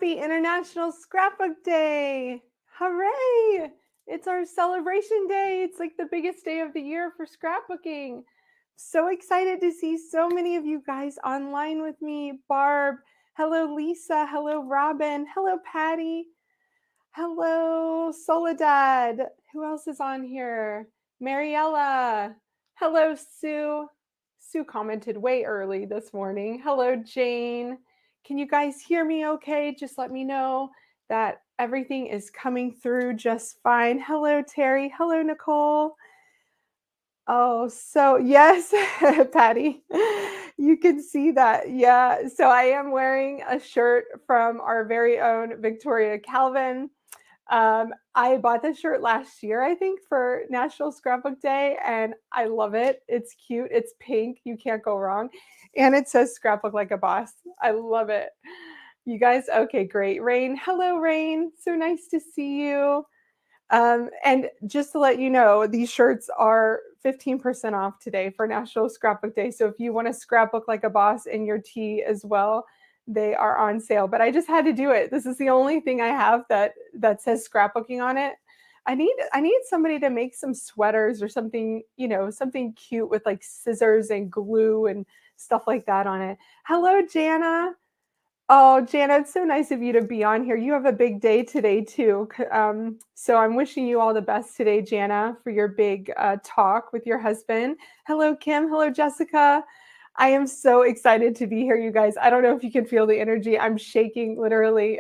Happy International Scrapbook Day! Hooray! It's our celebration day. It's like the biggest day of the year for scrapbooking. So excited to see so many of you guys online with me. Barb, hello Lisa, hello Robin, hello Patty, hello Soledad. Who else is on here? Mariella. Hello Sue. Sue commented way early this morning. Hello Jane. Can you guys hear me okay? Just let me know that everything is coming through just fine. Hello Terry. Hello Nicole. Oh, so yes, Patty, you can see that. Yeah, so I am wearing a shirt from our very own Victoria Calvin. I bought this shirt last year, I think, for National Scrapbook Day, and I love it. It's cute. It's pink. You can't go wrong. And it says scrapbook like a boss. I love it. You guys, okay, great. Rain, hello, Rain. So nice to see you. And just to let you know, these shirts are 15% off today for National Scrapbook Day. So if you want to scrapbook like a boss in your tee as well, they are on sale. But I just had to do it. This is the only thing I have that says scrapbooking on it. I need somebody to make some sweaters or something, something cute with like scissors and glue and stuff like that on it. Hello, Jana. Oh, Jana, it's so nice of you to be on here. You have a big day today, too. So I'm wishing you all the best today, Jana, for your big talk with your husband. Hello, Kim. Hello, Jessica. I am so excited to be here, you guys. I don't know if you can feel the energy. I'm shaking, literally.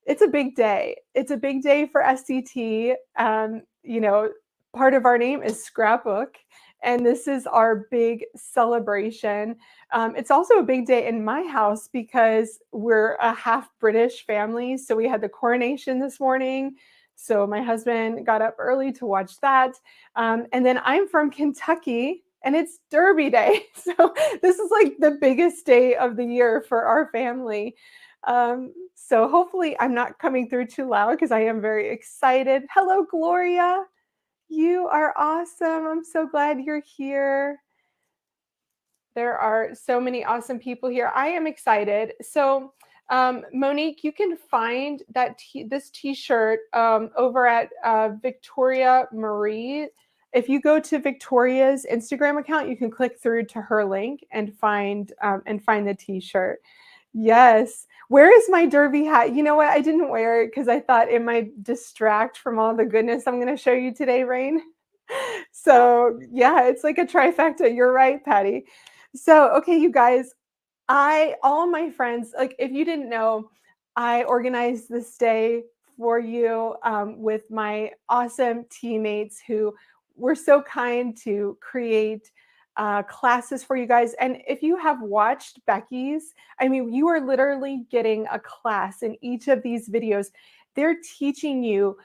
It's a big day. It's a big day for SCT. Part of our name is Scrapbook, and this is our big celebration. It's also a big day in my house because we're a half British family. So we had the coronation this morning. So my husband got up early to watch that. And then I'm from Kentucky and it's Derby Day. So this is like the biggest day of the year for our family. So hopefully I'm not coming through too loud because I am very excited. Hello, Gloria. You are awesome. I'm so glad you're here. There are so many awesome people here. I am excited. So Monique, you can find this t-shirt over at Victoria Marie. If you go to Victoria's Instagram account, you can click through to her link and find the t-shirt. Yes. Where is my derby hat? You know what? I didn't wear it because I thought it might distract from all the goodness I'm going to show you today, Rain. So yeah, it's like a trifecta. You're right, Patty. So, okay, you guys, all my friends, like if you didn't know, I organized this day for you with my awesome teammates who were so kind to create classes for you guys. And if you have watched Becky's, I mean, you are literally getting a class in each of these videos. They're teaching you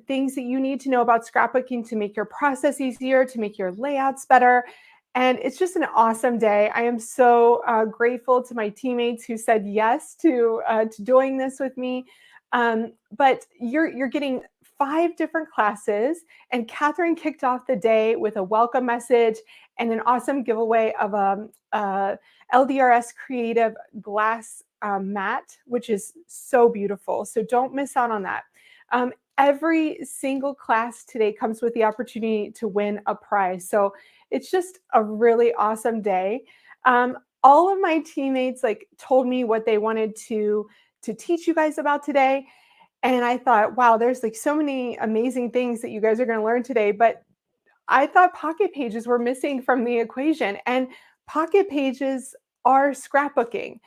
things that you need to know about scrapbooking to make your process easier, to make your layouts better. And it's just an awesome day. I am so grateful to my teammates who said yes to doing this with me. But you're getting 5 different classes, and Catherine kicked off the day with a welcome message and an awesome giveaway of a LDRS Creative glass mat, which is so beautiful. So don't miss out on that. Every single class today comes with the opportunity to win a prize. So it's just a really awesome day. All of my teammates told me what they wanted to teach you guys about today. And I thought, wow, there's so many amazing things that you guys are going to learn today. But I thought pocket pages were missing from the equation. And pocket pages are scrapbooking.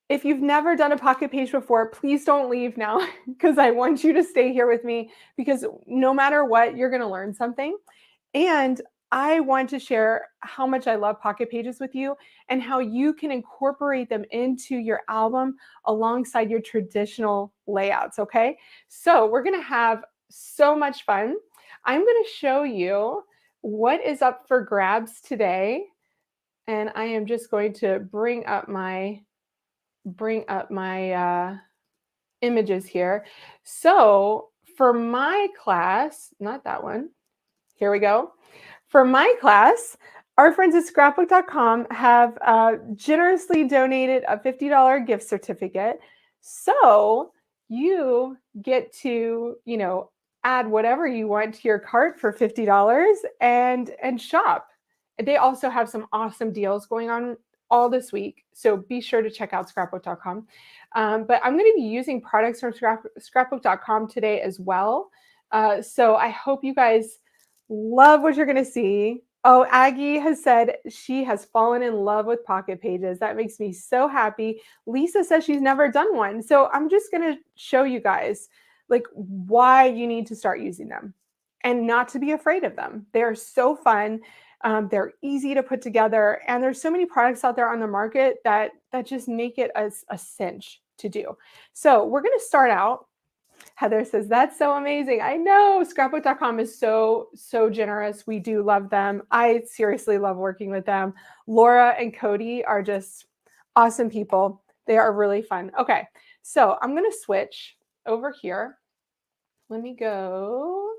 If you've never done a pocket page before, please don't leave now because I want you to stay here with me because no matter what, you're going to learn something. And I want to share how much I love pocket pages with you and how you can incorporate them into your album alongside your traditional layouts, okay? So we're going to have so much fun. I'm going to show you what is up for grabs today. And I am just going to bring up my images here. So for my class, not that one, here we go. For my class, our friends at scrapbook.com have generously donated a $50 gift certificate So you get to, add whatever you want to your cart for $50 and shop. They also have some awesome deals going on all this week. So be sure to check out scrapbook.com. But I'm going to be using products from scrapbook.com today as well. So I hope you guys love what you're going to see. Oh, Aggie has said she has fallen in love with pocket pages. That makes me so happy. Lisa says she's never done one. So I'm just going to show you guys like why you need to start using them and not to be afraid of them. They're so fun. They're easy to put together, and there's so many products out there on the market that just make it a cinch to do. So we're going to start out. Heather says, that's so amazing. I know scrapbook.com is so generous. We do love them. I seriously love working with them. Laura and Cody are just awesome people. They are really fun. Okay, so I'm going to switch over here. Let me go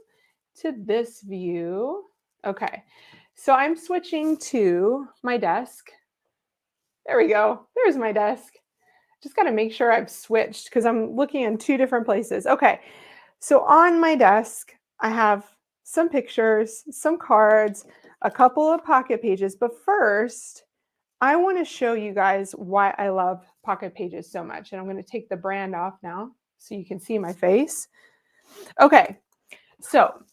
to this view. Okay, so I'm switching to my desk. There we go. There's my desk. Just got to make sure I've switched because I'm looking in two different places. Okay, so on my desk, I have some pictures, some cards, a couple of pocket pages. But first, I want to show you guys why I love pocket pages so much. And I'm going to take the brand off now so you can see my face. Okay, so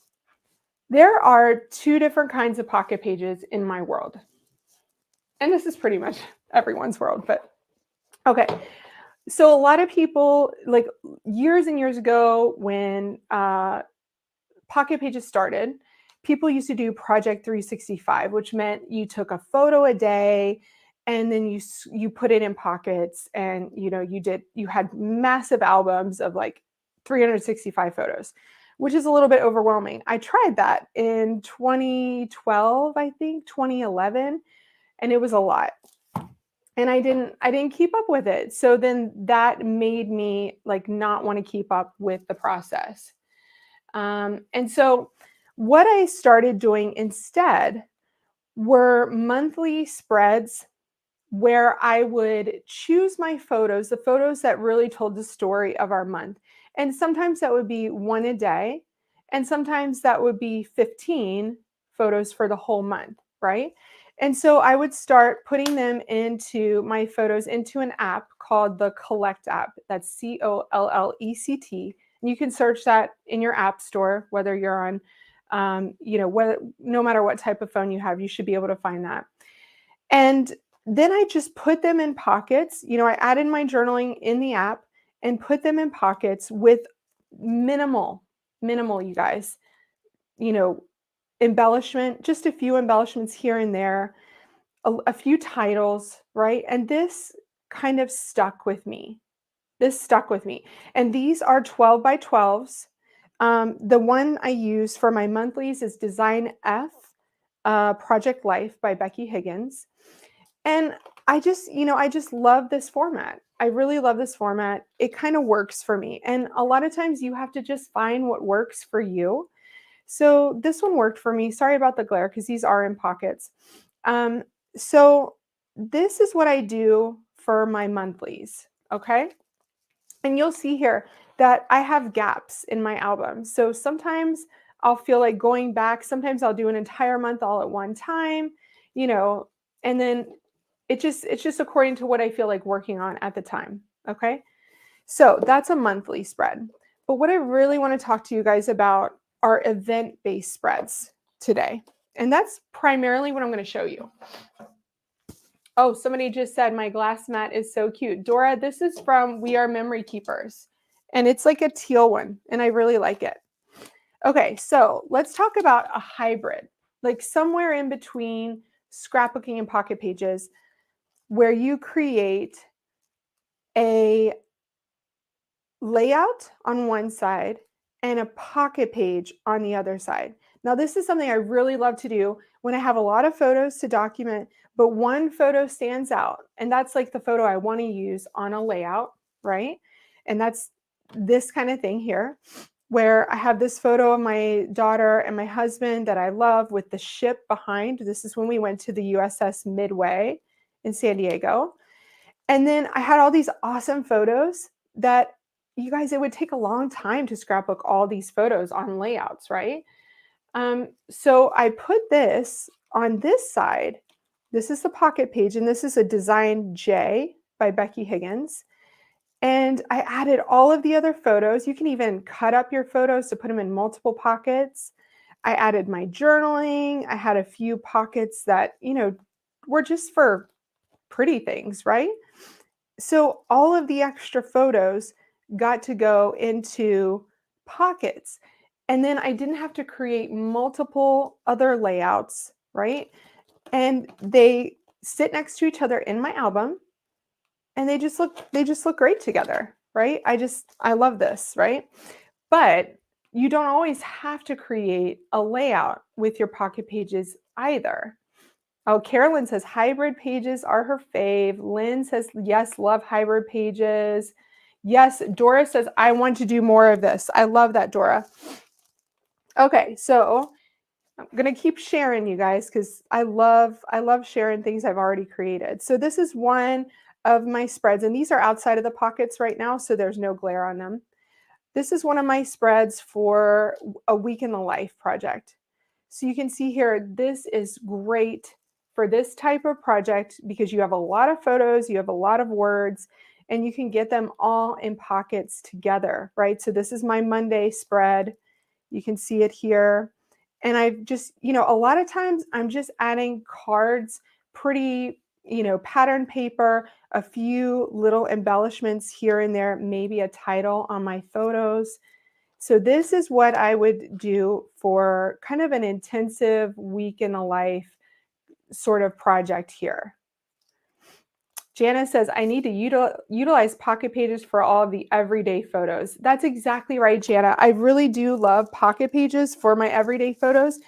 there are two different kinds of pocket pages in my world. And this is pretty much everyone's world, but okay. So a lot of people, like years and years ago when pocket pages started, people used to do Project 365, which meant you took a photo a day and then you put it in pockets, and you had massive albums of like 365 photos, which is a little bit overwhelming. I tried that in 2012, I think 2011, and it was a lot. And I didn't keep up with it. So then that made me like not want to keep up with the process. And so what I started doing instead were monthly spreads where I would choose my photos, the photos that really told the story of our month. And sometimes that would be one a day, and sometimes that would be 15 photos for the whole month, right? And so I would start putting them into my photos into an app called the Collect app. That's Collect. And you can search that in your app store, whether you're on, no matter what type of phone you have, you should be able to find that. And then I just put them in pockets. I added my journaling in the app and put them in pockets with minimal, you guys, embellishment, just a few embellishments here and there, a few titles, right? And this kind of stuck with me. And these are 12 by 12s. The one I use for my monthlies is Design F, Project Life by Becky Higgins. And I just love this format. I really love this format. It kind of works for me. And a lot of times you have to just find what works for you. So this one worked for me. Sorry about the glare because these are in pockets. So this is what I do for my monthlies, okay? And you'll see here that I have gaps in my album. So sometimes I'll feel like going back. Sometimes I'll do an entire month all at one time, and then it's just according to what I feel like working on at the time, okay? So that's a monthly spread. But what I really want to talk to you guys about are event-based spreads today. And that's primarily what I'm going to show you. Oh, somebody just said my glass mat is so cute. Dora, this is from We Are Memory Keepers. And it's like a teal one, and I really like it. Okay, so let's talk about a hybrid, like somewhere in between scrapbooking and pocket pages, where you create a layout on one side and a pocket page on the other side. Now, this is something I really love to do when I have a lot of photos to document, but one photo stands out, and that's like the photo I want to use on a layout, right? And that's this kind of thing here, where I have this photo of my daughter and my husband that I love with the ship behind. This is when we went to the USS Midway in San Diego. And then I had all these awesome photos that, you guys, it would take a long time to scrapbook all these photos on layouts, right? So I put this on this side. This is the pocket page, and this is a Design J by Becky Higgins. And I added all of the other photos. You can even cut up your photos to put them in multiple pockets. I added my journaling. I had a few pockets that, were just for pretty things, right? So all of the extra photos got to go into pockets. And then I didn't have to create multiple other layouts, right? And they sit next to each other in my album, and they just look great together, right? I love this, right? But you don't always have to create a layout with your pocket pages either. Oh, Carolyn says hybrid pages are her fave. Lynn says, yes, love hybrid pages. Yes, Dora says, I want to do more of this. I love that, Dora. Okay, so I'm going to keep sharing, you guys, because I love sharing things I've already created. So this is one of my spreads, and these are outside of the pockets right now, so there's no glare on them. This is one of my spreads for a week in the life project. So you can see here, this is great for this type of project because you have a lot of photos, you have a lot of words, and you can get them all in pockets together, right? So this is my Monday spread. You can see it here. And I've just, a lot of times I'm just adding cards, pretty, pattern paper, a few little embellishments here and there, maybe a title on my photos. So this is what I would do for kind of an intensive week in the life sort of project here. Jana says, I need to utilize pocket pages for all of the everyday photos. That's exactly right, Jana. I really do love pocket pages for my everyday photos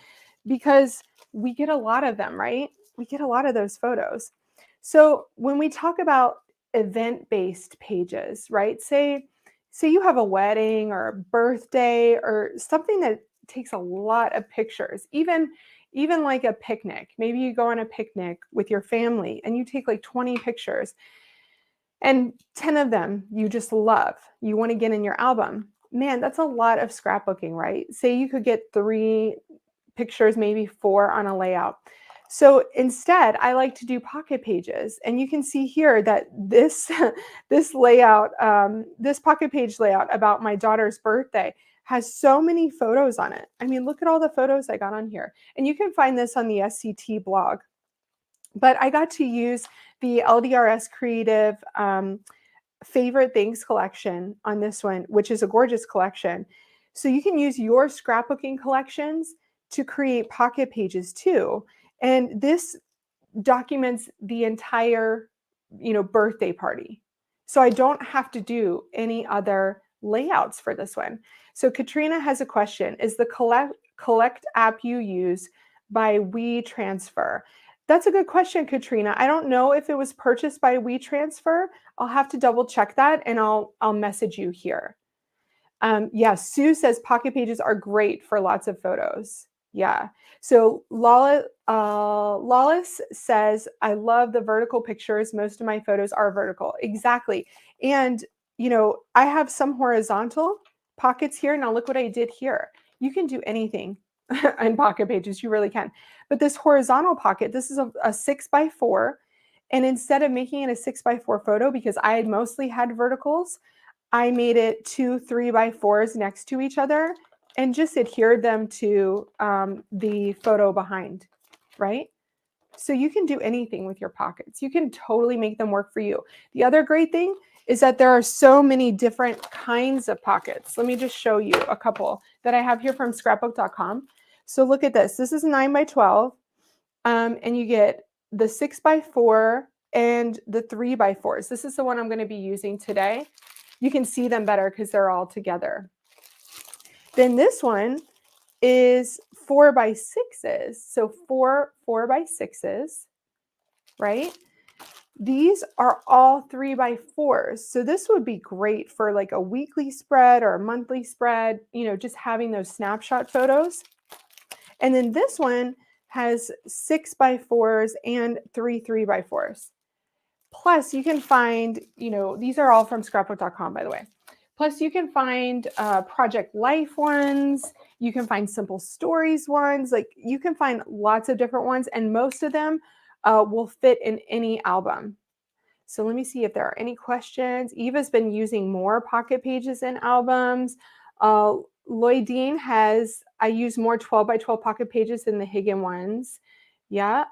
because we get a lot of them, right? We get a lot of those photos. So when we talk about event-based pages, right? Say you have a wedding or a birthday or something that takes a lot of pictures, even like a picnic. Maybe you go on a picnic with your family and you take like 20 pictures and 10 of them you just love. You want to get in your album. Man, that's a lot of scrapbooking, right? Say you could get 3 pictures, maybe 4 on a layout. So instead, I like to do pocket pages. And you can see here that this, this layout, this pocket page layout about my daughter's birthday has so many photos on it. I mean, look at all the photos I got on here. And you can find this on the SCT blog. But I got to use the LDRS Creative Favorite Things collection on this one, which is a gorgeous collection. So you can use your scrapbooking collections to create pocket pages too. And this documents the entire, birthday party. So I don't have to do any other layouts for this one. So Katrina has a question. Is the collect app you use by WeTransfer? That's a good question, Katrina. I don't know if it was purchased by WeTransfer. I'll have to double check that and I'll message you here. Yeah, Sue says pocket pages are great for lots of photos. Yeah. So Lawless says, I love the vertical pictures. Most of my photos are vertical. Exactly. And, I have some horizontal pockets here. Now look what I did here. You can do anything in pocket pages. You really can. But this horizontal pocket, this is a 6x4. And instead of making it a 6x4 photo, because I mostly had verticals, I made it 2 3x4s next to each other and just adhered them to the photo behind, right? So you can do anything with your pockets. You can totally make them work for you. The other great thing is that there are so many different kinds of pockets. Let me just show you a couple that I have here from scrapbook.com. So look at this. This is 9x12, and you get the 6x4 and the 3x4s. This is the one I'm going to be using today. You can see them better because they're all together. Then this one is 4x6s. So 4x6s, right? These are all 3x4s. So this would be great for like a weekly spread or a monthly spread, just having those snapshot photos. And then this one has 6x4s and 3 3x4s. Plus, you can find, you know, these are all from scrapbook.com, by the way. Plus, you can find Project Life ones. You can find Simple Stories ones. Like, you can find lots of different ones, and most of them will fit in any album. So let me see if there are any questions. Eva's been using more pocket pages in albums. Lloydine has, I use more 12 by 12 pocket pages than the Higgin ones. Yeah,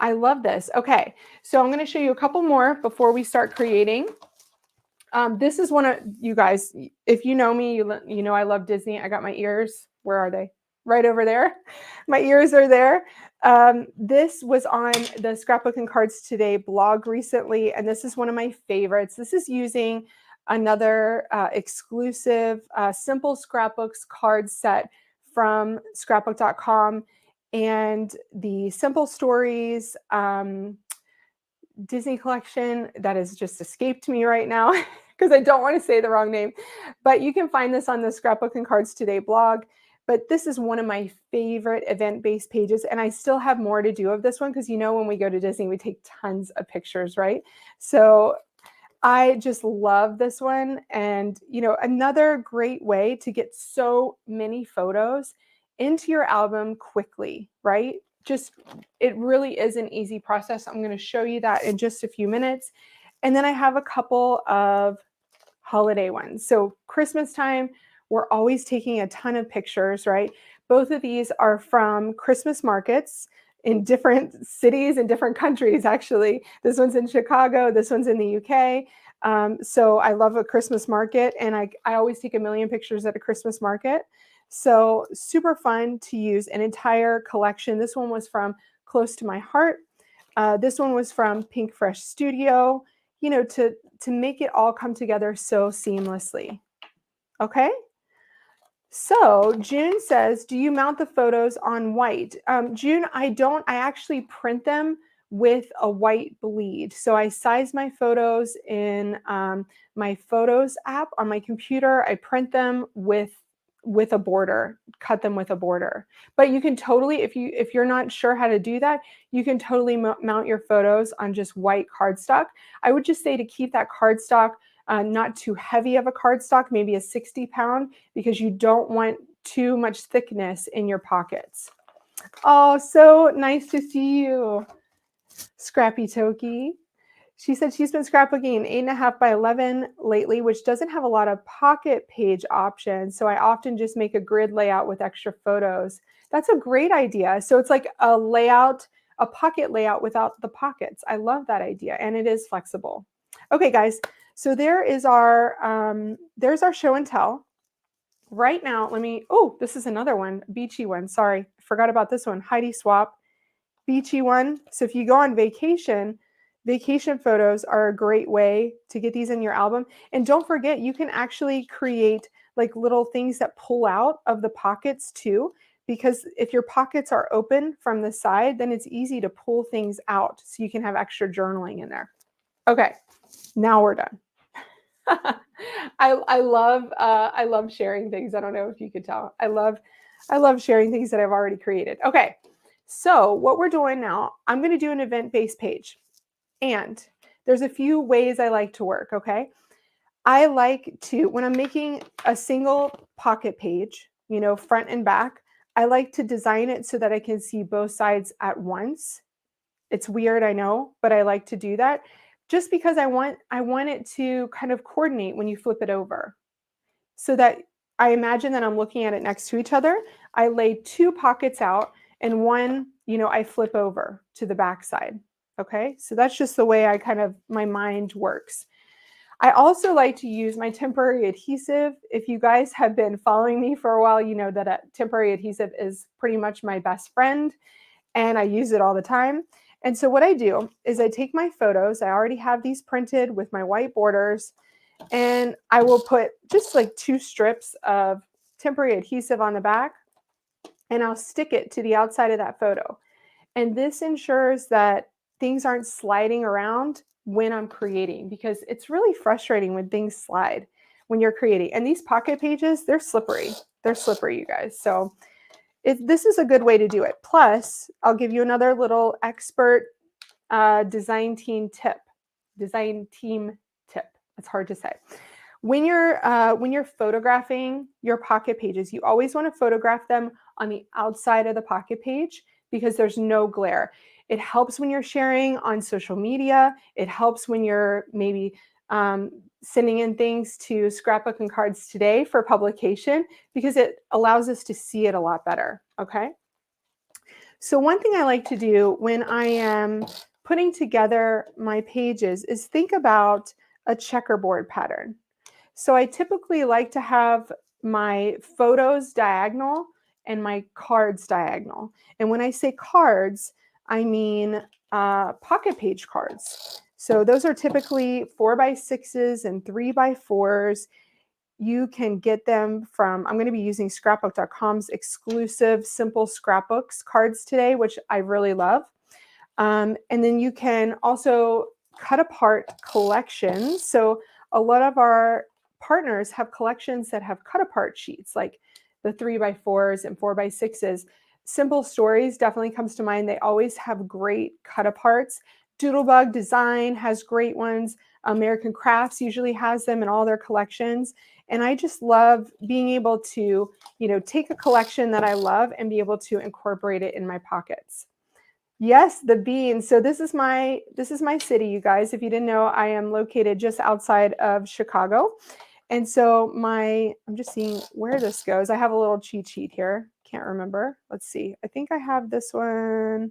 I love this. Okay, so I'm going to show you a couple more before we start creating. This is one of you guys, if you know me, you know I love Disney. I got my ears. Where are they? Right over there. My ears are there. This was on the Scrapbook and Cards Today blog recently, and this is one of my favorites. This is using another exclusive Simple Scrapbooks card set from scrapbook.com, and the Simple Stories Disney collection that has just escaped me right now because I don't want to say the wrong name. But you can find this on the Scrapbook and Cards Today blog. But this is one of my favorite event-based pages, and I still have more to do of this one because, you know, when we go to Disney, we take tons of pictures, right? So I just love this one. And, you know, another great way to get so many photos into your album quickly, right? Just, it really is an easy process. I'm going to show you that in just a few minutes. And then I have a couple of holiday ones. So Christmas time, we're always taking a ton of pictures, right? Both of these are from Christmas markets in different cities and different countries, actually. This one's in Chicago, this one's in the UK. So I love a Christmas market, and I always take a million pictures at a Christmas market. So super fun to use an entire collection. This one was from Close to My Heart. This one was from Pink Fresh Studio, you know, to make it all come together so seamlessly. Okay. So June says, do you mount the photos on white? June, I don't. I actually print them with a white bleed. So I size my photos in my Photos app on my computer. I print them with a border, cut them with a border. But you can totally, if you're not sure how to do that, you can totally mount your photos on just white cardstock. I would just say to keep that cardstock not too heavy of a cardstock, maybe a 60-pound, because you don't want too much thickness in your pockets. Oh, so nice to see you, Scrappy Toki. She said she's been scrapbooking an 8.5 by 11 lately, which doesn't have a lot of pocket page options. So I often just make a grid layout with extra photos. That's a great idea. So it's like a layout, a pocket layout without the pockets. I love that idea, and it is flexible. Okay, guys. So there's our show and tell. Right now, oh, this is another one, beachy one. Sorry, forgot about this one. Heidi Swap, beachy one. So if you go on vacation, vacation photos are a great way to get these in your album. And don't forget, you can actually create like little things that pull out of the pockets too, because if your pockets are open from the side, then it's easy to pull things out so you can have extra journaling in there. Okay, now we're done. I love sharing things. I don't know if you could tell. I love sharing things that I've already created. Okay, so what we're doing now, I'm going to do an event-based page, and there's a few ways I like to work. Okay, I like to, when I'm making a single pocket page, you know, front and back, I like to design it so that I can see both sides at once. It's weird, I know, but I like to do that just because I want it to kind of coordinate when you flip it over. So that I imagine that I'm looking at it next to each other. I lay two pockets out, and one, you know, I flip over to the back side. Okay? So that's just the way my mind works. I also like to use my temporary adhesive. If you guys have been following me for a while, you know that temporary adhesive is pretty much my best friend, and I use it all the time. And so what I do is I take my photos, I already have these printed with my white borders, and I will put just like 2 strips of temporary adhesive on the back, and I'll stick it to the outside of that photo. And this ensures that things aren't sliding around when I'm creating, because it's really frustrating when things slide when you're creating. And these pocket pages, they're slippery. They're slippery, you guys. So this is a good way to do it. Plus, I'll give you another little expert design team tip. design team tip. It's hard to say. When you're photographing your pocket pages, you always want to photograph them on the outside of the pocket page because there's no glare. It helps when you're sharing on social media. It helps when you're maybe sending in things to Scrapbook and Cards Today for publication because it allows us to see it a lot better, okay? So one thing I like to do when I am putting together my pages is think about a checkerboard pattern. So I typically like to have my photos diagonal and my cards diagonal. And when I say cards, I mean pocket page cards. So those are typically 4x6s and 3x4s. You can get them from, I'm going to be using scrapbook.com's exclusive simple scrapbooks cards today, which I really love. And then you can also cut apart collections. So a lot of our partners have collections that have cut apart sheets, like the 3x4s and 4x6s. Simple Stories definitely comes to mind. They always have great cut aparts. Doodlebug Design has great ones. American Crafts usually has them in all their collections. And I just love being able to, take a collection that I love and be able to incorporate it in my pockets. Yes, the beans. So this is my city, you guys. If you didn't know, I am located just outside of Chicago. And so I'm just seeing where this goes. I have a little cheat sheet here. Can't remember. Let's see. I think I have this one.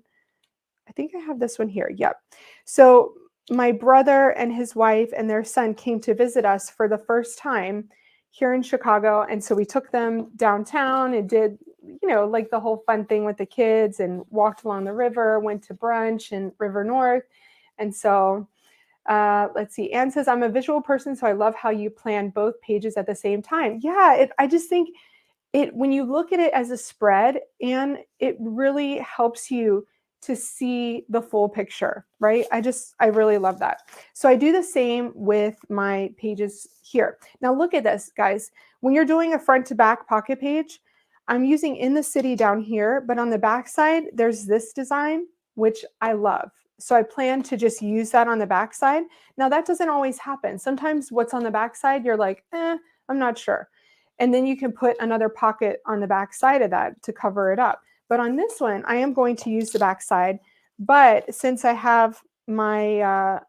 Here. Yep. So my brother and his wife and their son came to visit us for the first time here in Chicago. And so we took them downtown and did, like the whole fun thing with the kids and walked along the river, went to brunch in River North. And so let's see. Anne says, I'm a visual person, so I love how you plan both pages at the same time. Yeah, I just think when you look at it as a spread, and it really helps you to see the full picture, right? I really love that. So I do the same with my pages here. Now look at this, guys. When you're doing a front to back pocket page, I'm using In the City down here, but on the back side, there's this design, which I love. So I plan to just use that on the back side. Now that doesn't always happen. Sometimes what's on the back side, you're like, I'm not sure. And then you can put another pocket on the back side of that to cover it up. But on this one, I am going to use the back side. But since I have my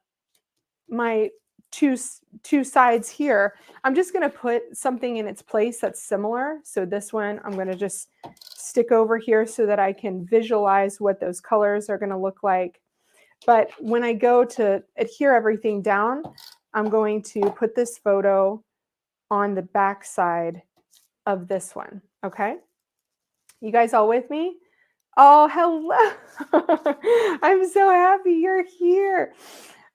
my two sides here, I'm just going to put something in its place that's similar. So this one, I'm going to just stick over here so that I can visualize what those colors are going to look like. But when I go to adhere everything down, I'm going to put this photo on the back side of this one. Okay. You guys all with me? Oh, hello. I'm so happy you're here.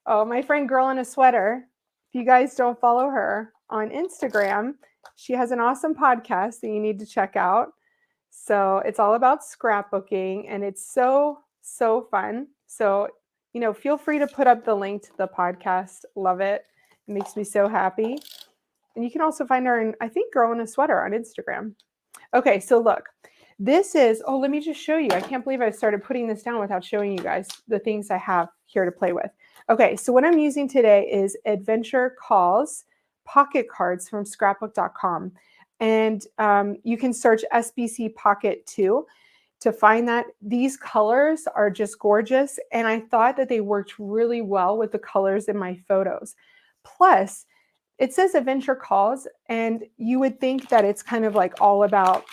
Oh, my friend Girl in a Sweater. If you guys don't follow her on Instagram, she has an awesome podcast that you need to check out. So it's all about scrapbooking and it's so, so fun. So, feel free to put up the link to the podcast. Love it. It makes me so happy. And you can also find her in, I think, Girl in a Sweater on Instagram. Okay, so look, this is, let me just show you. I can't believe I started putting this down without showing you guys the things I have here to play with. Okay, so what I'm using today is Adventure Calls pocket cards from scrapbook.com. And you can search SBC Pocket 2 to find that. These colors are just gorgeous. And I thought that they worked really well with the colors in my photos. Plus, it says Adventure Calls, and you would think that it's kind of like all about,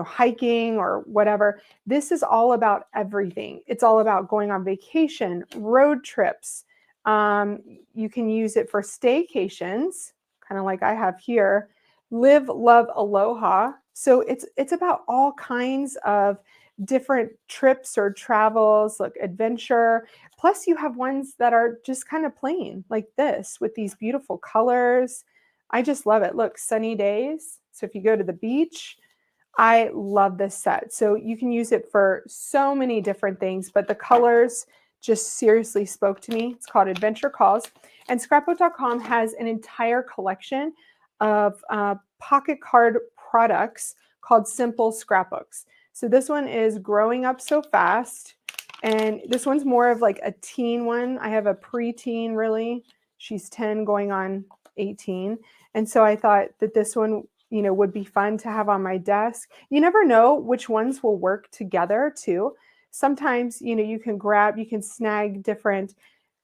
hiking or whatever. This is all about everything. It's all about going on vacation, road trips. You can use it for staycations, kind of like I have here. Live, love, aloha. So it's about all kinds of different trips or travels, like adventure. Plus you have ones that are just kind of plain like this with these beautiful colors. I just love it. Look, sunny days. So if you go to the beach, I love this set. So you can use it for so many different things, but the colors just seriously spoke to me. It's called Adventure Calls. And scrapbook.com has an entire collection of pocket card products called Simple Scrapbooks. So this one is Growing Up So Fast. And this one's more of like a teen one. I have a preteen, really. She's 10 going on 18. And so I thought that this one, you know, would be fun to have on my desk. You never know which ones will work together too. Sometimes, you know, you can snag different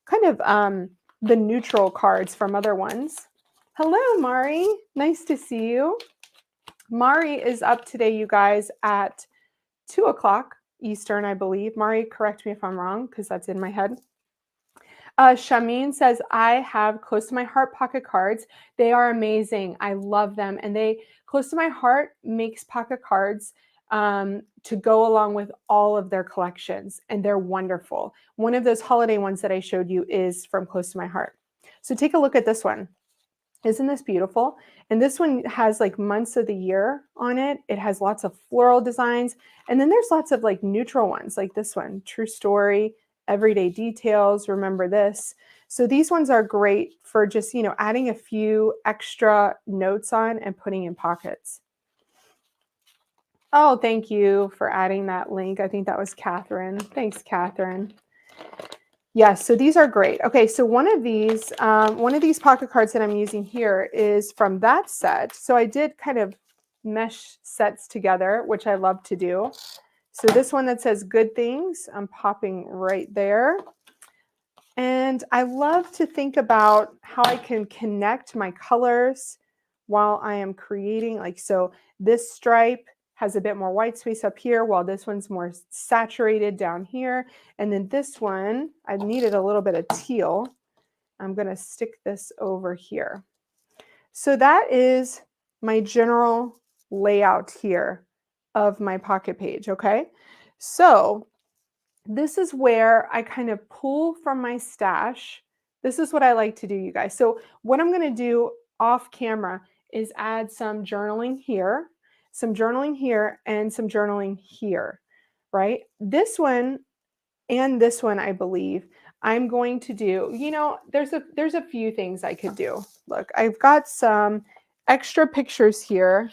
kind of the neutral cards from other ones. Hello, Mari. Nice to see you. Mari is up today, you guys, at 2 o'clock Eastern, I believe. Mari, correct me if I'm wrong, because that's in my head. Shamin says, I have close to my heart pocket cards. They are amazing. I love them. And close to my heart makes pocket cards to go along with all of their collections. And they're wonderful. One of those holiday ones that I showed you is from Close to My Heart. So take a look at this one. Isn't this beautiful? And this one has like months of the year on it. It has lots of floral designs. And then there's lots of like neutral ones like this one, True Story, Everyday Details, Remember This. So these ones are great for just, you know, adding a few extra notes on and putting in pockets. Oh, thank you for adding that link. I think that was Catherine. Thanks, Catherine. Yes, so these are great. Okay, so one of these pocket cards that I'm using here is from that set. So I did kind of mesh sets together, which I love to do. So this one that says good things, I'm popping right there. And I love to think about how I can connect my colors while I am creating. Like, so this stripe has a bit more white space up here, while this one's more saturated down here. And then this one, I needed a little bit of teal. I'm going to stick this over here. So that is my general layout here of my pocket page, okay? So this is where I kind of pull from my stash. This is what I like to do, you guys. So what I'm going to do off camera is add some journaling here, and some journaling here, right? This one and this one, I believe, I'm going to do, you know, there's a few things I could do. Look, I've got some extra pictures here.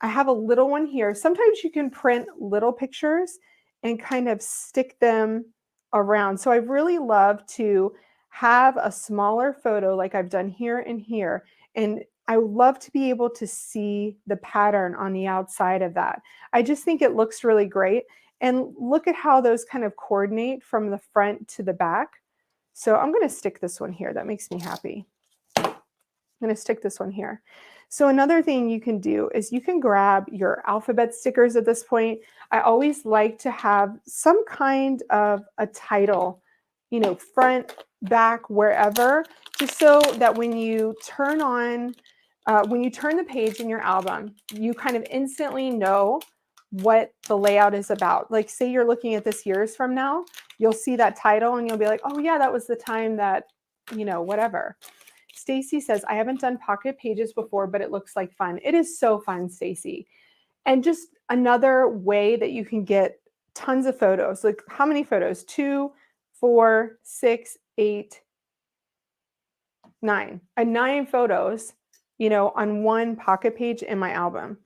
I have a little one here. Sometimes you can print little pictures and kind of stick them around. So I really love to have a smaller photo like I've done here and here. And I would love to be able to see the pattern on the outside of that. I just think it looks really great. And look at how those kind of coordinate from the front to the back. So I'm going to stick this one here. That makes me happy. I'm going to stick this one here. So another thing you can do is you can grab your alphabet stickers at this point. I always like to have some kind of a title, you know, front, back, wherever, just so that when you turn the page in your album, you kind of instantly know what the layout is about. Like, say you're looking at this years from now, you'll see that title and you'll be like, oh yeah, that was the time that, you know, whatever. Stacy says, I haven't done pocket pages before, but it looks like fun. It is so fun, Stacy. And just another way that you can get tons of photos. Like, how many photos? 2, 4, 6, 8, 9. 9 photos, you know, on one pocket page in my album.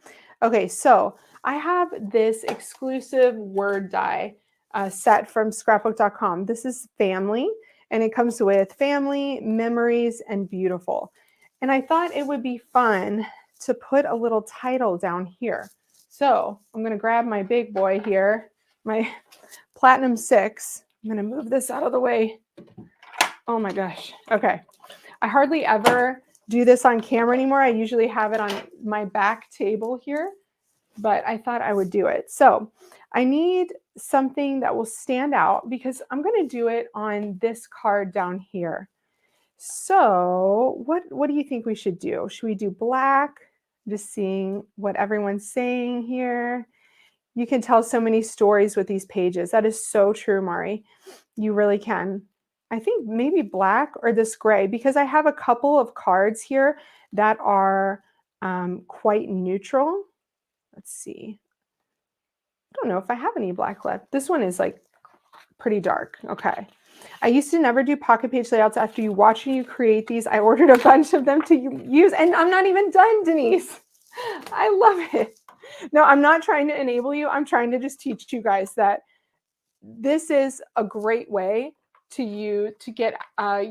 Okay, so I have this exclusive word die set from scrapbook.com. This is family. And it comes with family, memories, and beautiful. And I thought it would be fun to put a little title down here. So I'm going to grab my big boy here, my Platinum 6. I'm going to move this out of the way. Oh my gosh. Okay. I hardly ever do this on camera anymore. I usually have it on my back table here, but I thought I would do it. So I need something that will stand out because I'm going to do it on this card down here. So what do you think we should do? Should we do black? Just seeing what everyone's saying here. You can tell so many stories with these pages. That is so true, Mari. You really can. I think maybe black or this gray, because I have a couple of cards here that are quite neutral. Let's see. I don't know if I have any black left. This one is like pretty dark. Okay. I used to never do pocket page layouts. After you watching you create these, I ordered a bunch of them to use, and I'm not even done, Denise. I love it. No, I'm not trying to enable you. I'm trying to just teach you guys that this is a great way to get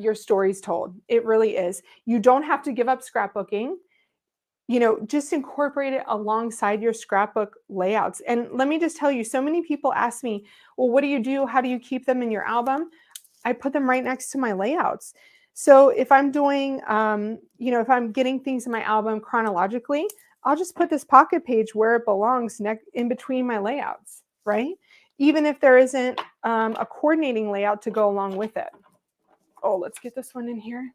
your stories told. It really is. You don't have to give up scrapbooking. Just incorporate it alongside your scrapbook layouts. And let me just tell you, so many people ask me, well, what do you do? How do you keep them in your album? I put them right next to my layouts. So if I'm doing, if I'm getting things in my album chronologically, I'll just put this pocket page where it belongs in between my layouts, right? Even if there isn't a coordinating layout to go along with it. Oh, let's get this one in here.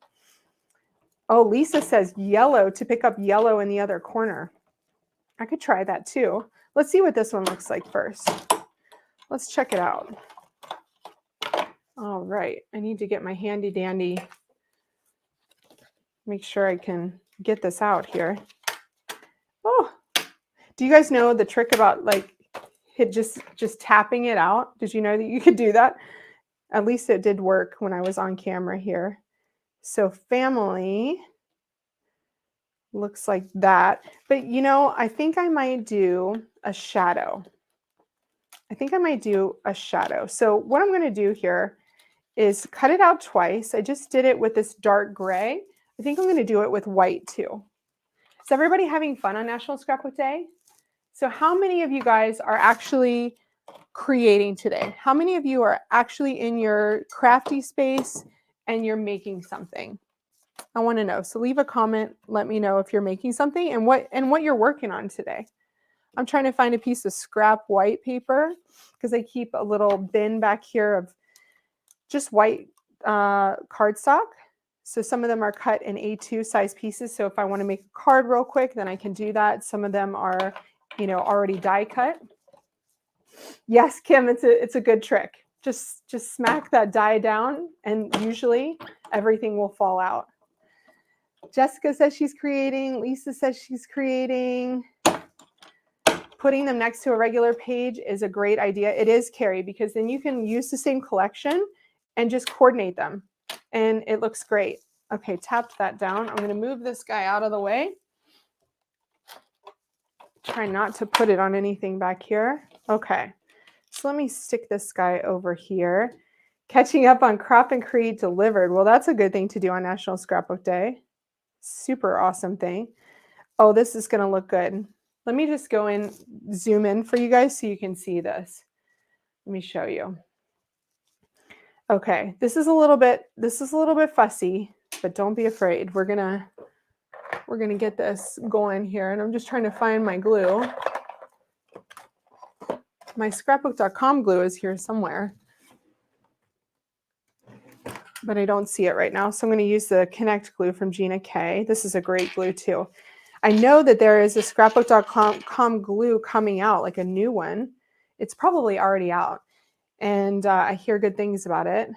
Oh, Lisa says yellow, to pick up yellow in the other corner. I could try that too. Let's see what this one looks like first. Let's check it out. All right, I need to get my handy dandy, make sure I can get this out here. Oh, do you guys know the trick about just tapping it out? Did you know that you could do that? At least it did work when I was on camera here. So family looks like that. But I think I might do a shadow. So what I'm going to do here is cut it out twice. I just did it with this dark gray. I think I'm going to do it with white too. Is everybody having fun on National Scrapbook Day? So how many of you guys are actually creating today? How many of you are actually in your crafty space and you're making something? I want to know. So leave a comment. Let me know if you're making something and what you're working on today. I'm trying to find a piece of scrap white paper because I keep a little bin back here of just white cardstock. So some of them are cut in A2 size pieces. So if I want to make a card real quick, then I can do that. Some of them are, already die cut. Yes, Kim, it's a good trick. Just smack that die down and usually everything will fall out. Jessica says she's creating. Lisa says she's creating. Putting them next to a regular page is a great idea. It is, Carrie, because then you can use the same collection and just coordinate them. And it looks great. Okay, tapped that down. I'm going to move this guy out of the way. Try not to put it on anything back here. Okay, so let me stick this guy over here. Catching up on Crop and Create delivered. Well, that's a good thing to do on National Scrapbook Day. Super awesome thing. Oh, this is going to look good. Let me just go in, zoom in for you guys so you can see this. Let me show you. Okay, this is a little bit fussy, but don't be afraid. We're gonna get this going here, and I'm just trying to find my glue. My scrapbook.com glue is here somewhere, but I don't see it right now. So I'm going to use the Connect glue from Gina K. This is a great glue too. I know that there is a scrapbook.com glue coming out, like a new one. It's probably already out, and I hear good things about it.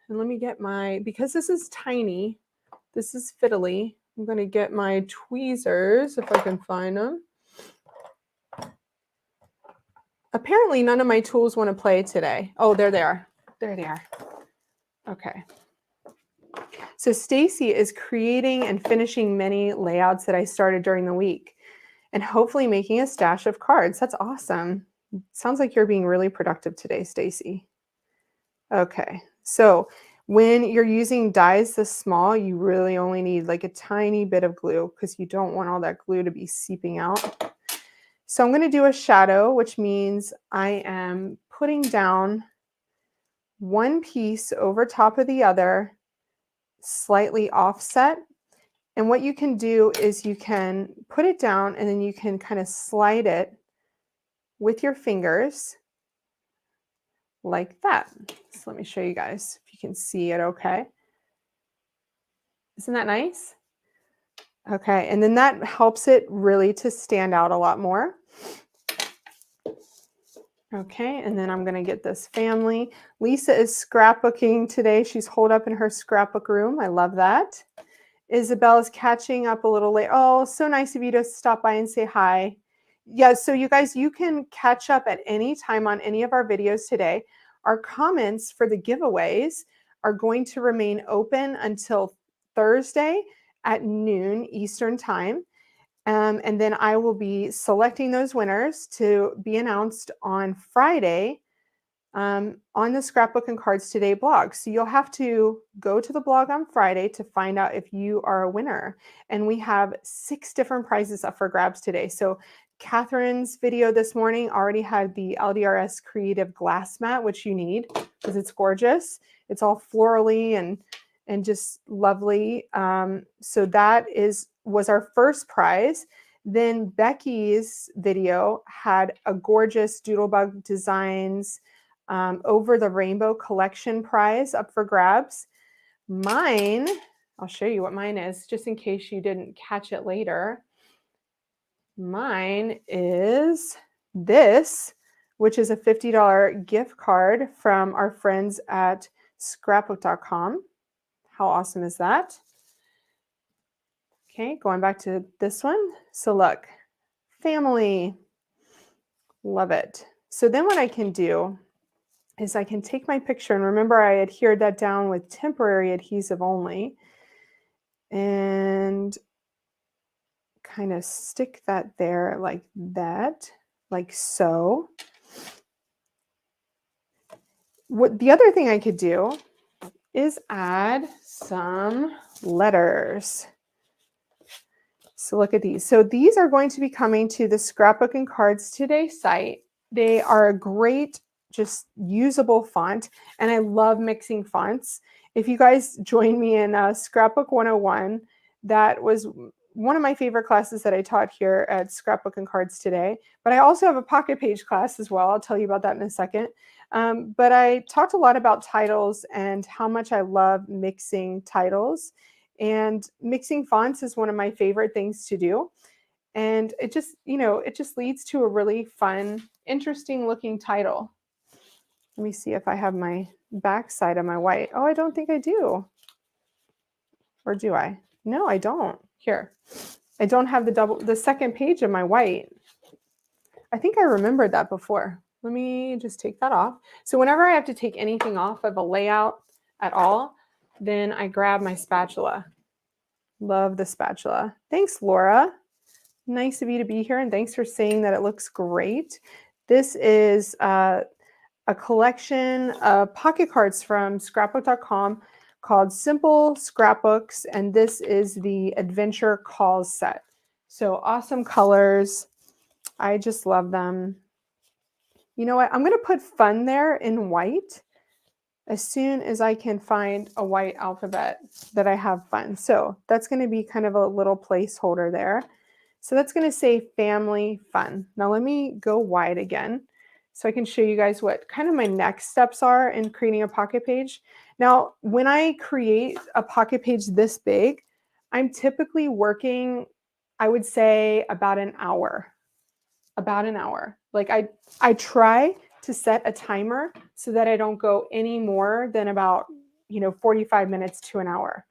And let me get because this is tiny, this is fiddly, I'm going to get my tweezers if I can find them. Apparently none of my tools want to play today. Oh, there they are. There they are. Okay. So Stacy is creating and finishing many layouts that I started during the week and hopefully making a stash of cards. That's awesome. Sounds like you're being really productive today, Stacy. Okay. So when you're using dies this small, you really only need like a tiny bit of glue because you don't want all that glue to be seeping out. So I'm going to do a shadow, which means I am putting down one piece over top of the other, slightly offset. And what you can do is you can put it down and then you can kind of slide it with your fingers like that. So let me show you guys if you can see it okay. Isn't that nice? Okay, and then that helps it really to stand out a lot more. Okay, and then I'm going to get this family. Lisa is scrapbooking today. She's holed up in her scrapbook room. I love that. Isabel is catching up a little late. Oh, so nice of you to stop by and say hi. Yeah, so you guys, you can catch up at any time on any of our videos today. Our comments for the giveaways are going to remain open until Thursday at noon Eastern time. And then I will be selecting those winners to be announced on Friday on the Scrapbook and Cards Today blog. So you'll have to go to the blog on Friday to find out if you are a winner. And we have 6 different prizes up for grabs today. So Catherine's video this morning already had the LDRS Creative Glass Mat, which you need because it's gorgeous. It's all florally and just lovely. So that was our first prize. Then Becky's video had a gorgeous Doodlebug Designs Over the Rainbow Collection prize up for grabs. Mine, I'll show you what mine is, just in case you didn't catch it later. Mine is this, which is a $50 gift card from our friends at scrapbook.com. How awesome is that? Okay, going back to this one. So look, family, love it. So then what I can do is I can take my picture, and remember I adhered that down with temporary adhesive only, and kind of stick that there like that, like so. What the other thing I could do is add some letters. So look at these. So these are going to be coming to the Scrapbook and Cards Today site. They are a great, just usable font, and I love mixing fonts. If you guys joined me in Scrapbook 101, that was one of my favorite classes that I taught here at Scrapbook and Cards Today. But I also have a pocket page class as well. I'll tell you about that in a second. But I talked a lot about titles and how much I love mixing titles. And mixing fonts is one of my favorite things to do. And it just, it just leads to a really fun, interesting looking title. Let me see if I have my back side of my white. Oh, I don't think I do. Or do I? No, I don't. Here. I don't have the second page of my white. I think I remembered that before. Let me just take that off. So whenever I have to take anything off of a layout at all, then I grab my spatula. Love the spatula. Thanks, Laura. Nice of you to be here, and thanks for saying that it looks great. This is a collection of pocket cards from scrapbook.com called Simple Scrapbooks, and this is the Adventure Calls set. So awesome colors. I just love them. You know what? I'm going to put fun there in white as soon as I can find a white alphabet that I have fun. So that's going to be kind of a little placeholder there. So that's going to say family fun. Now let me go wide again so I can show you guys what kind of my next steps are in creating a pocket page. Now, when I create a pocket page this big, I'm typically working, I would say about an hour. About an hour. Like I try to set a timer so that I don't go any more than about 45 minutes to an hour.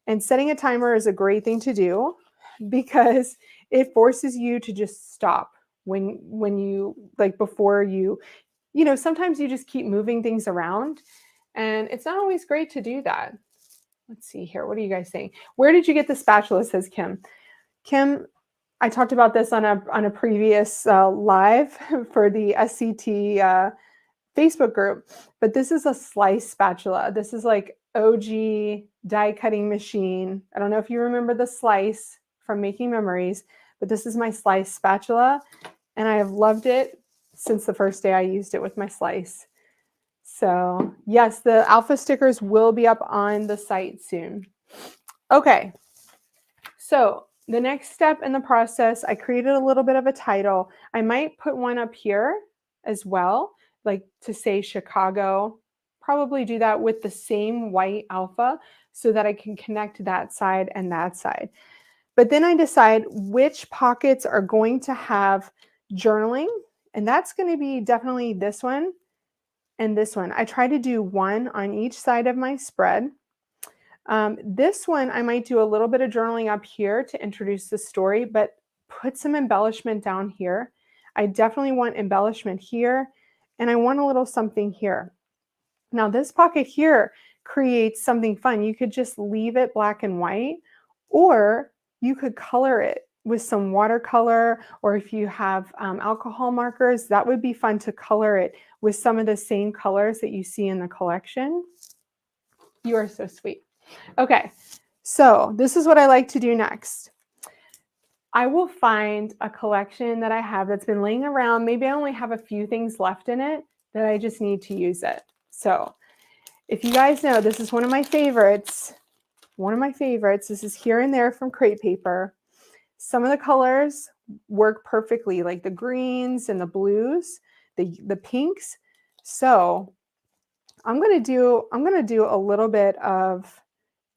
And setting a timer is a great thing to do because it forces you to just stop when you, like, before you sometimes you just keep moving things around, and it's not always great to do that. Let's see here. What are you guys saying? Where did you get the spatula, says Kim. Kim, I talked about this on a previous live for the SCT Facebook group, but this is a slice spatula. This is like OG die cutting machine. I don't know if you remember the slice from Making Memories, but this is my slice spatula, and I have loved it since the first day I used it with my slice. So yes, the alpha stickers will be up on the site soon. Okay, so the next step in the process, I created a little bit of a title. I might put one up here as well, like to say Chicago. Probably do that with the same white alpha so that I can connect that side and that side. But then I decide which pockets are going to have journaling, and that's going to be definitely this one and this one. I try to do one on each side of my spread. This one, I might do a little bit of journaling up here to introduce the story, but put some embellishment down here. I definitely want embellishment here, and I want a little something here. Now this pocket here creates something fun. You could just leave it black and white, or you could color it with some watercolor, or if you have alcohol markers, that would be fun to color it with some of the same colors that you see in the collection. You are so sweet. Okay, so this is what I like to do next. I will find a collection that I have that's been laying around. Maybe I only have a few things left in it that I just need to use it. So if you guys know, this is one of my favorites. One of my favorites. This is Here and There from Crate Paper. Some of the colors work perfectly, like the greens and the blues, the pinks. So I'm gonna do a little bit of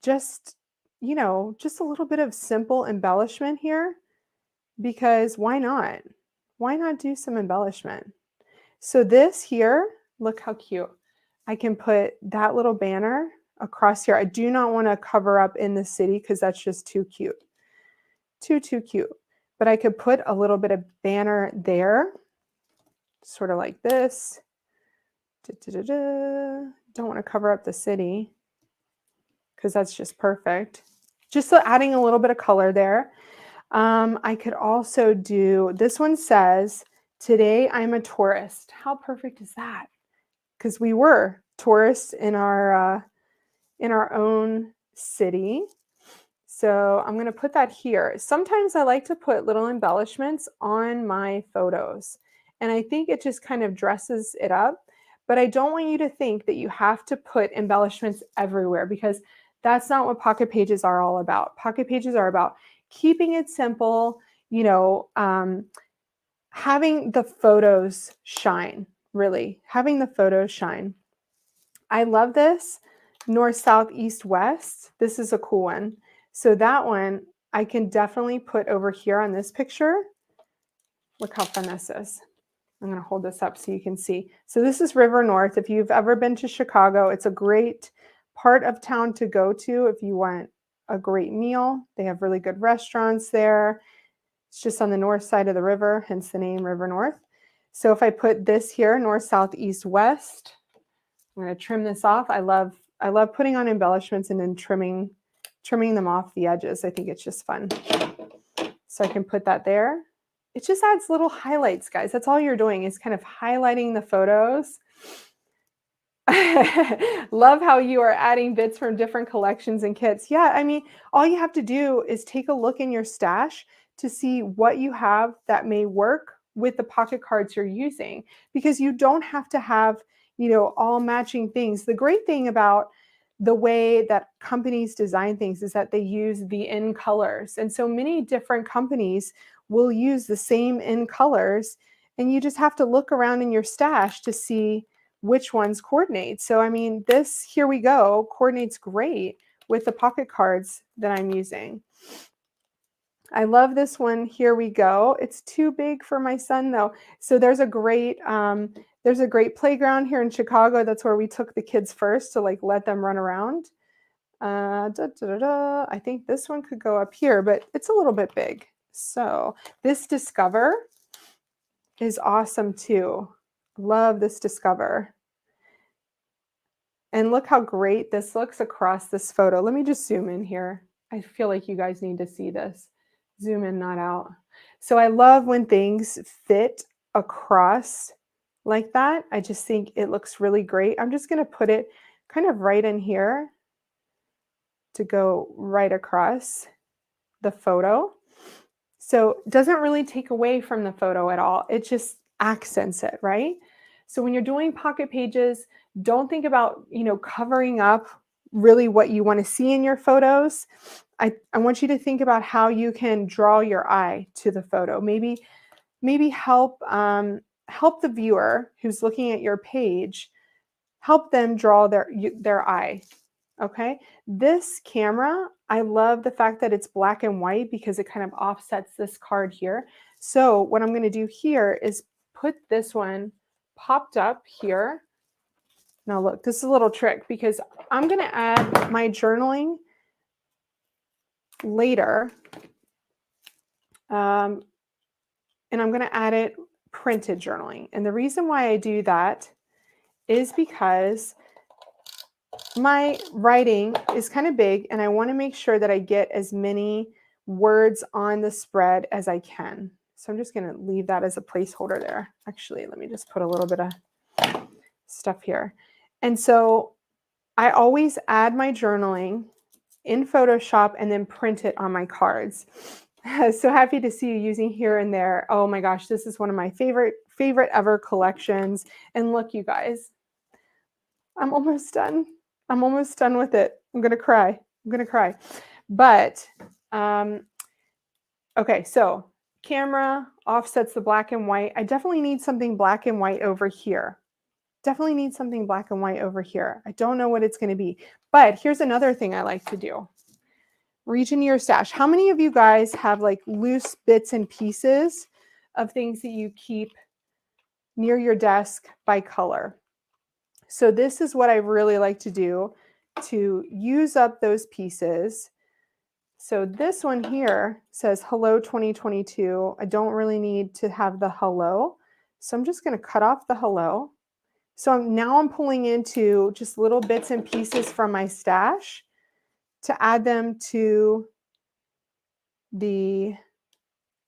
just, just a little bit of simple embellishment here, because why not? Why not do some embellishment? So this here, look how cute. I can put that little banner across here. I do not want to cover up in the city because that's just too cute. Too cute. But I could put a little bit of banner there, sort of like this. Don't want to cover up the city because that's just perfect. Just adding a little bit of color there. I could also do, this one says, "Today I'm a tourist." How perfect is that? Because we were tourists in our own city. So I'm going to put that here. Sometimes I like to put little embellishments on my photos, and I think it just kind of dresses it up. But I don't want you to think that you have to put embellishments everywhere, because that's not what Pocket Pages are all about. Pocket Pages are about keeping it simple, having the photos shine, really, having the photos shine. I love this. North, south, east, west. This is a cool one. So that one I can definitely put over here on this picture. Look how fun this is. I'm going to hold this up so you can see. So this is River North. If you've ever been to Chicago, it's a great part of town to go to if you want a great meal. They have really good restaurants there. It's just on the north side of the river, hence the name River North. So if I put this here, north, south, east, west, I'm going to trim this off. I love putting on embellishments and then trimming them off the edges. I think it's just fun. So I can put that there. It just adds little highlights, guys. That's all you're doing, is kind of highlighting the photos. Love how you are adding bits from different collections and kits. Yeah, I mean, all you have to do is take a look in your stash to see what you have that may work with the pocket cards you're using, because you don't have to have, all matching things. The great thing about the way that companies design things is that they use the in colors. And so many different companies will use the same in colors, and you just have to look around in your stash to see which ones coordinate. So, I mean, this Here We Go coordinates great with the pocket cards that I'm using. I love this one, Here We Go. It's too big for my son though. So there's a great playground here in Chicago. That's where we took the kids first to let them run around. I think this one could go up here, but it's a little bit big. So this Discover is awesome too. Love this Discover. And look how great this looks across this photo. Let me just zoom in here. I feel like you guys need to see this. Zoom in, not out. So I love when things fit across like that. I just think it looks really great. I'm just going to put it kind of right in here to go right across the photo. So it doesn't really take away from the photo at all. It just accents it, right? So when you're doing pocket pages, don't think about, covering up really what you want to see in your photos. I want you to think about how you can draw your eye to the photo. Maybe help the viewer who's looking at your page, help them draw their eye. Okay, this camera, I love the fact that it's black and white because it kind of offsets this card here. So what I'm going to do here is put this one popped up here. Now look, this is a little trick because I'm going to add my journaling later. And I'm going to add it printed journaling. And the reason why I do that is because my writing is kind of big and I want to make sure that I get as many words on the spread as I can. So I'm just going to leave that as a placeholder there. Actually, let me just put a little bit of stuff here. And so I always add my journaling in Photoshop and then print it on my cards. So happy to see you using here and there. Oh my gosh, this is one of my favorite ever collections. And look, you guys, I'm almost done. I'm almost done with it. I'm gonna cry. I'm gonna cry. But okay, so camera offsets the black and white. I definitely need something black and white over here. Definitely need something black and white over here. I don't know what it's going to be. But here's another thing I like to do. Reach into your stash. How many of you guys have like loose bits and pieces of things that you keep near your desk by color? So this is what I really like to do to use up those pieces. So this one here says hello 2022. I don't really need to have the hello. So I'm just going to cut off the hello. So now I'm pulling into just little bits and pieces from my stash to add them to the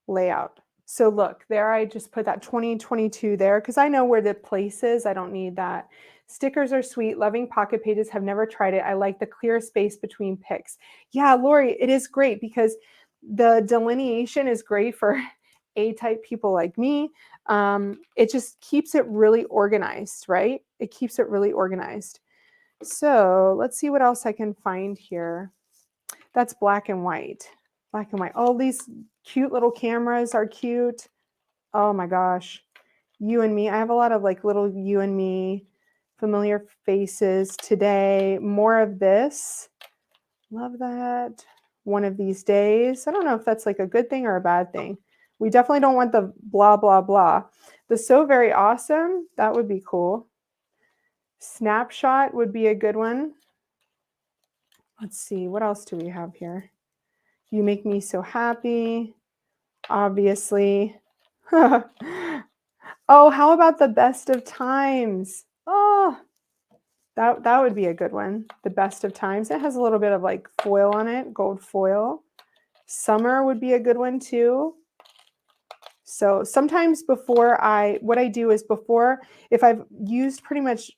layout. So look, there I just put that 2022 there because I know where the place is. I don't need that. Stickers are sweet. Loving pocket pages. Have never tried it. I like the clear space between pics. Yeah, Lori, it is great because the delineation is great for A-type people like me. It just keeps it really organized, right? It keeps it really organized. So let's see what else I can find here. That's black and white. Black and white. Oh, these cute little cameras are cute. Oh my gosh. You and me. I have a lot of like little you and me familiar faces today. More of this. Love that. One of these days. I don't know if that's like a good thing or a bad thing. We definitely don't want the blah, blah, blah. The so very awesome. That would be cool. Snapshot would be a good one. Let's see. What else do we have here? You make me so happy. Obviously. Oh, how about the best of times? Oh, that would be a good one. The best of times. It has a little bit of like foil on it, gold foil. Summer would be a good one too. So sometimes what I do is if I've used pretty much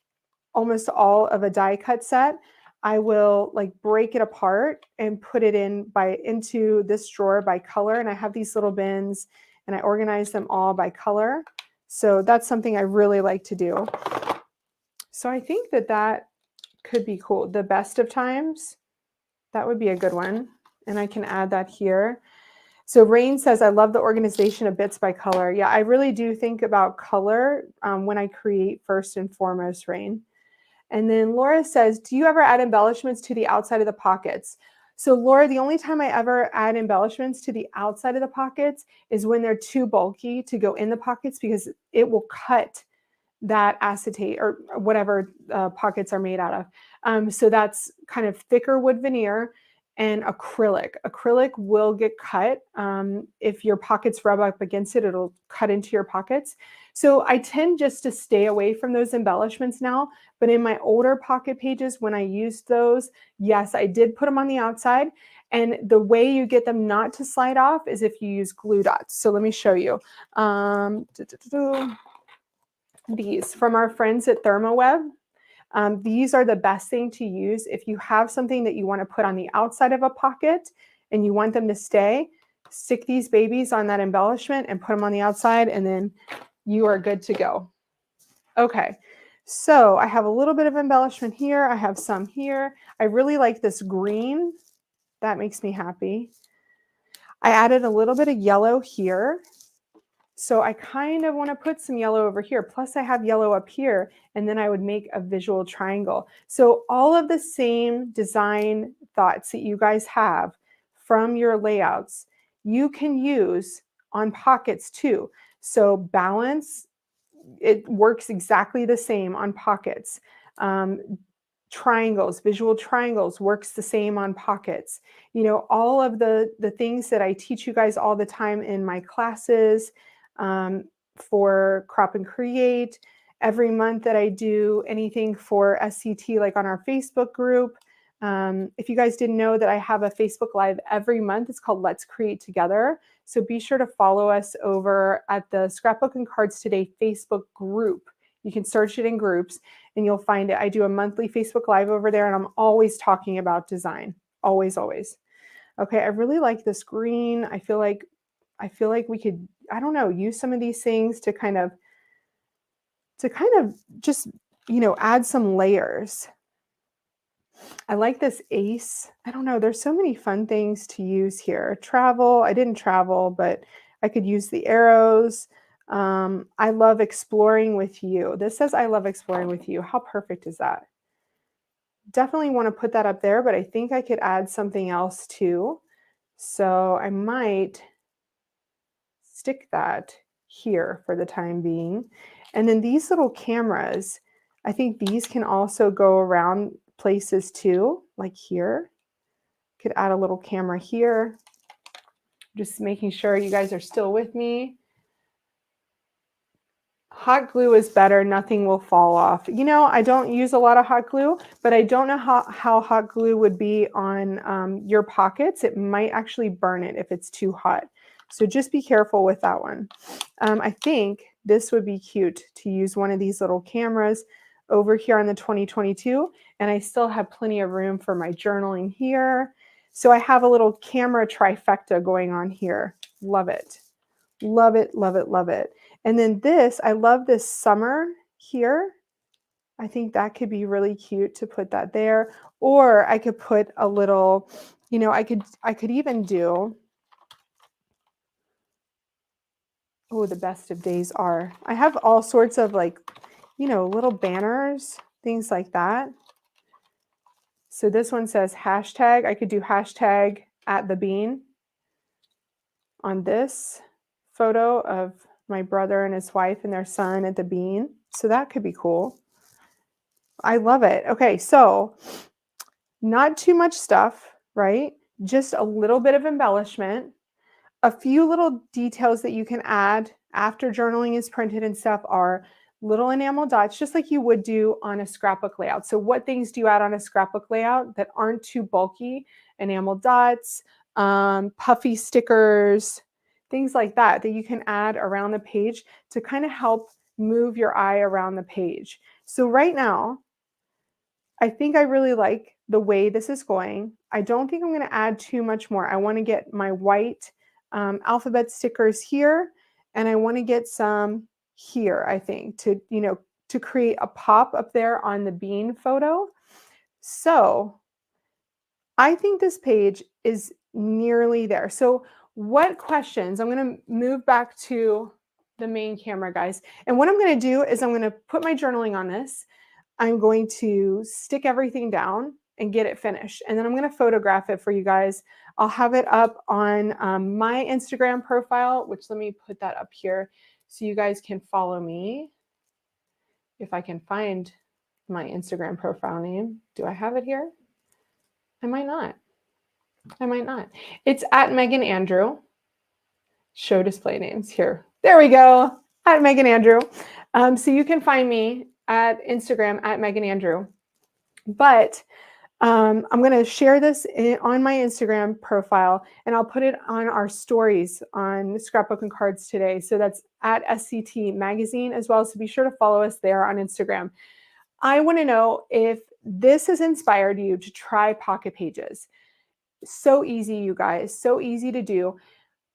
almost all of a die cut set, I will like break it apart and put it into this drawer by color. And I have these little bins and I organize them all by color. So that's something I really like to do. So I think that could be cool. The best of times, that would be a good one. And I can add that here. So Rain says, I love the organization of bits by color. Yeah, I really do think about color when I create first and foremost, Rain. And then Laura says, do you ever add embellishments to the outside of the pockets? So Laura, the only time I ever add embellishments to the outside of the pockets is when they're too bulky to go in the pockets because it will cut that acetate or whatever pockets are made out of. So that's kind of thicker wood veneer and acrylic. Acrylic will get cut. If your pockets rub up against it, it'll cut into your pockets. So I tend just to stay away from those embellishments now. But in my older pocket pages, when I used those, yes, I did put them on the outside. And the way you get them not to slide off is if you use glue dots. So let me show you. These from our friends at ThermoWeb. These are the best thing to use if you have something that you want to put on the outside of a pocket and you want them to stay. Stick these babies on that embellishment and put them on the outside, and then you are good to go. Okay, so I have a little bit of embellishment here. I have some here. I really like this green. That makes me happy. I added a little bit of yellow here. So I kind of want to put some yellow over here. Plus I have yellow up here, and then I would make a visual triangle. So all of the same design thoughts that you guys have from your layouts, you can use on pockets too. So balance, it works exactly the same on pockets. Triangles, visual triangles works the same on pockets. You know, all of the things that I teach you guys all the time in my classes, for Crop and Create. Every month that I do anything for SCT, like on our Facebook group, If you guys didn't know that I have a Facebook Live every month, it's called Let's Create Together. So be sure to follow us over at the Scrapbook and Cards Today Facebook group. You can search it in groups and you'll find it. I do a monthly Facebook Live over there and I'm always talking about design. Always, always. Okay, I really like this green. I feel like we could, I don't know, use some of these things to kind of just, add some layers. I like this ace. I don't know. There's so many fun things to use here. Travel. I didn't travel, but I could use the arrows. I love exploring with you. This says I love exploring with you. How perfect is that? Definitely want to put that up there, but I think I could add something else too. So I might stick that here for the time being. And then these little cameras, I think these can also go around places too, like here. Could add a little camera here. Just making sure you guys are still with me. Hot glue is better, nothing will fall off. I don't use a lot of hot glue, but I don't know how hot glue would be on your pockets. It might actually burn it if it's too hot. So just be careful with that one. I think this would be cute to use one of these little cameras over here on the 2022, and I still have plenty of room for my journaling here. So I have a little camera trifecta going on here. Love it. Love it, love it, love it. And then this, I love this summer here. I think that could be really cute to put that there. Or I could put a little, I could even do, oh, the best of days are. I have all sorts of little banners, things like that. So this one says hashtag. I could do hashtag at the bean on this photo of my brother and his wife and their son at the bean. So that could be cool. I love it. Okay, so not too much stuff, right? Just a little bit of embellishment. A few little details that you can add after journaling is printed and stuff are little enamel dots, just like you would do on a scrapbook layout. So what things do you add on a scrapbook layout that aren't too bulky? Enamel dots, puffy stickers, things like that you can add around the page to kind of help move your eye around the page. So right now, I think I really like the way this is going. I don't think I'm going to add too much more. I want to get my white alphabet stickers here, and I want to get some here, I think, to create a pop up there on the bean photo. So I think this page is nearly there. So what questions? I'm going to move back to the main camera, guys. And what I'm going to do is I'm going to put my journaling on this. I'm going to stick everything down and get it finished. And then I'm going to photograph it for you guys. I'll have it up on my Instagram profile, which let me put that up here so you guys can follow me. If I can find my Instagram profile name. Do I have it here? I might not. I might not. It's at Meghann Andrew. Show display names here. There we go. At Meghann Andrew. So you can find me at Instagram at Meghann Andrew. But I'm going to share this on my Instagram profile, and I'll put it on our stories on Scrapbook and Cards Today. So that's at SCT Magazine as well. So be sure to follow us there on Instagram. I want to know if this has inspired you to try pocket pages. So easy, you guys. So easy to do.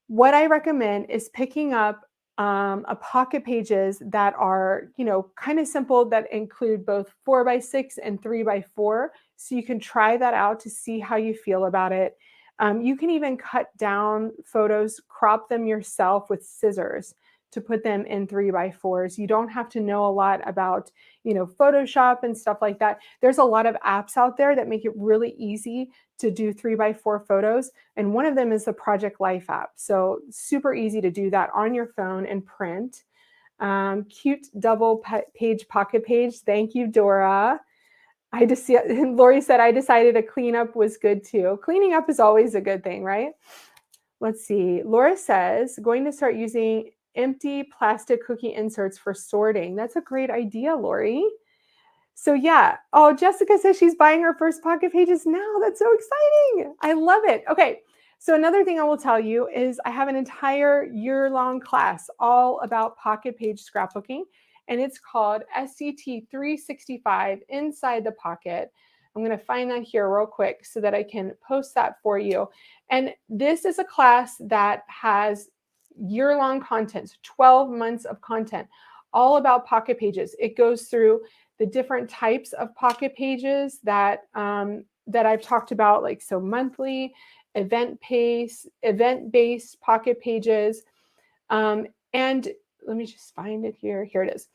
What I recommend is picking up a pocket pages that are, kind of simple, that include both 4x6 and 3x4. So you can try that out to see how you feel about it. You can even cut down photos, crop them yourself with scissors to put them in 3x4s. You don't have to know a lot about, Photoshop and stuff like that. There's a lot of apps out there that make it really easy to do 3x4 photos. And one of them is the Project Life app. So super easy to do that on your phone and print. Cute double page pocket page. Thank you, Dora. Lori said, I decided a cleanup was good too. Cleaning up is always a good thing, right? Let's see. Laura says, going to start using empty plastic cookie inserts for sorting. That's a great idea, Lori. So yeah. Oh, Jessica says she's buying her first pocket pages now. That's so exciting. I love it. Okay. So another thing I will tell you is I have an entire year-long class all about pocket page scrapbooking, and it's called SCT 365 Inside the Pocket. I'm going to find that here real quick so that I can post that for you. And this is a class that has year-long content, so 12 months of content, all about pocket pages. It goes through the different types of pocket pages that that I've talked about, like so monthly, event-based pocket pages, and let me just find it here. Here it is.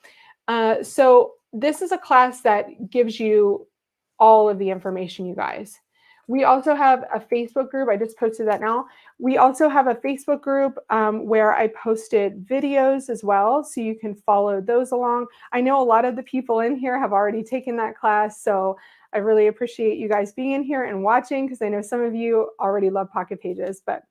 So this is a class that gives you all of the information, you guys. We also have a Facebook group. I just posted that now. We also have a Facebook group where I posted videos as well, so you can follow those along. I know a lot of the people in here have already taken that class, so I really appreciate you guys being in here and watching, because I know some of you already love pocket pages. But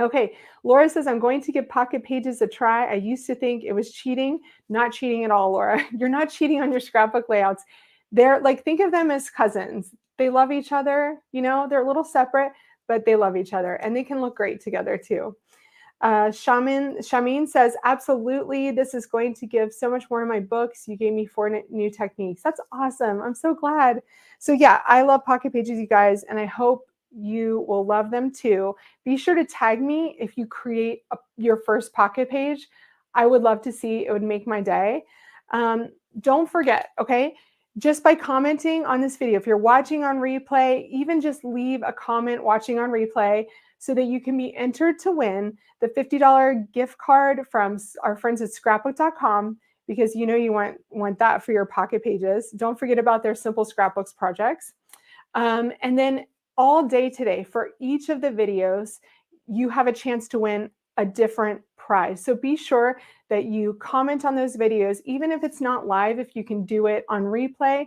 okay, Laura says, I'm going to give pocket pages a try. I used to think it was cheating. Not cheating at all, Laura. You're not cheating on your scrapbook layouts. They're like, think of them as cousins. They love each other. You know, they're a little separate, but they love each other, and they can look great together too. Shamin says, absolutely, this is going to give so much more in my books. You gave me 4 new techniques. That's awesome. I'm so glad. So yeah, I love pocket pages, you guys, and I hope you will love them too. Be sure to tag me if you create your first pocket page. I would love to see. It would make my day. Don't forget, okay? Just by commenting on this video, if you're watching on replay, even just leave a comment watching on replay so that you can be entered to win the $50 gift card from our friends at scrapbook.com, because you know you want that for your pocket pages. Don't forget about their Simple Scrapbooks projects. And then all day today, for each of the videos, you have a chance to win a different prize. So be sure that you comment on those videos, even if it's not live. If you can do it on replay,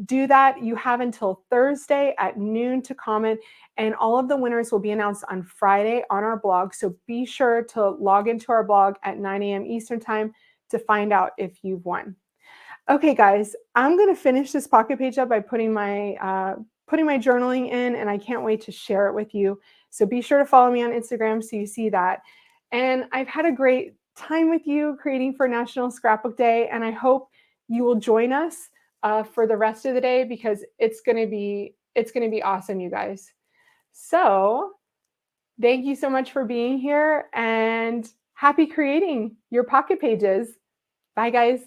do that. You have until Thursday at noon to comment, and all of the winners will be announced on Friday on our blog. So be sure to log into our blog at 9 a.m. Eastern time to find out if you've won. Okay, guys, I'm going to finish this pocket page up by putting my journaling in, and I can't wait to share it with you. So be sure to follow me on Instagram so you see that. And I've had a great time with you creating for National Scrapbook Day, and I hope you will join us for the rest of the day, because it's going to be awesome, you guys. So thank you so much for being here, and happy creating your pocket pages. Bye, guys.